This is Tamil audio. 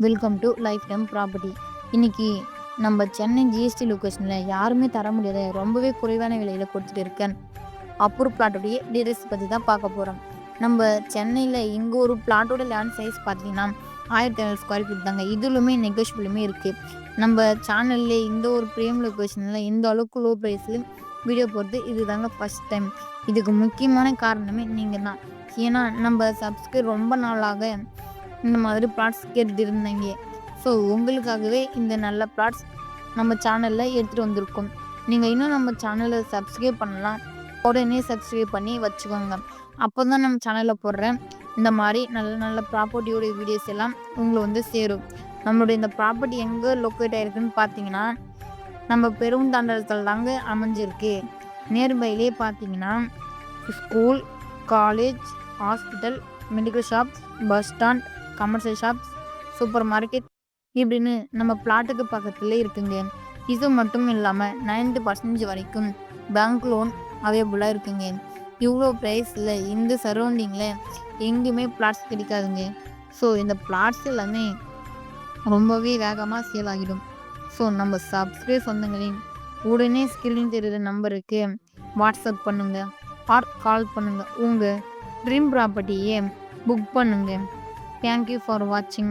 Welcome to life time property. இன்னைக்கு நம்ம சென்னை ஜிஎஸ்டி லொக்கேஷனில் யாருமே தர முடியாத ரொம்பவே குறைவான விலையில் கொடுத்துட்டு இருக்கேன் அப்ரூவ் பிளாட்டோடைய டீடைல்ஸ் பற்றி தான் பார்க்க போகிறோம். நம்ம சென்னையில் இங்கே ஒரு பிளாட்டோட லேண்ட் சைஸ் பார்த்தீங்கன்னா 1500 ஸ்கொயர் ஃபீட் தாங்க. இதுலுமே நெகோஷியபிளுமே இருக்குது. நம்ம சேனல்லே இந்த ஒரு ப்ரீமியம் லொக்கேஷனில் இந்த அளவுக்கு லோ ப்ரைஸில் வீடியோ போடுறது இது தாங்க ஃபஸ்ட் டைம். இதுக்கு முக்கியமான காரணமே நீங்கள் தான். ஏன்னா நம்ம சப்ஸ்கிரைப் ரொம்ப நாளாக இந்த மாதிரி பிளாட்ஸ் கேட்டுட்டு இருந்தீங்க. ஸோ உங்களுக்காகவே இந்த நல்ல பிளாட்ஸ் நம்ம சேனலில் எடுத்துகிட்டு வந்திருக்கோம். நீங்கள் இன்னும் நம்ம சேனலை சப்ஸ்கிரைப் பண்ணலாம், உடனே சப்ஸ்கிரைப் பண்ணி வச்சுக்கோங்க. அப்போ தான் நம்ம சேனலில் போடுற இந்த மாதிரி நல்ல நல்ல ப்ராப்பர்ட்டியோடைய வீடியோஸ் எல்லாம் உங்களை சேரும். நம்மளுடைய இந்த ப்ராப்பர்ட்டி எங்கே லொக்கேட் ஆகிருக்குன்னு பார்த்தீங்கன்னா நம்ம பெருந்தாண்டத்தில் தாங்க அமைஞ்சிருக்கு. நியர்பைலே பார்த்தீங்கன்னா school, college, hospital, medical shops, bus stand, commercial shops, super market இப்படின்னு நம்ம பிளாட்டுக்கு பக்கத்துலேயே இருக்குங்க. இது மட்டும் இல்லாமல் 90% வரைக்கும் பேங்க் லோன் அவைலபிளாக இருக்குங்க. இவ்வளோ ப்ரைஸில் இந்த சரௌண்டிங்கில் எங்கேயுமே பிளாட்ஸ் கிடைக்காதுங்க. ஸோ இந்த பிளாட்ஸ் எல்லாமே ரொம்பவே வேகமாக சேல் ஆகிடும். ஸோ நம்ம சப்ஸ்கிரைப் சொந்தங்களின் உடனே ஸ்கிரீன் தெரிகிற நம்பருக்கு வாட்ஸ்அப் பண்ணுங்கள் ஆர் கால் பண்ணுங்கள். உங்கள் ட்ரீம் ப்ராப்பர்ட்டியை புக் பண்ணுங்கள். Thank you for watching.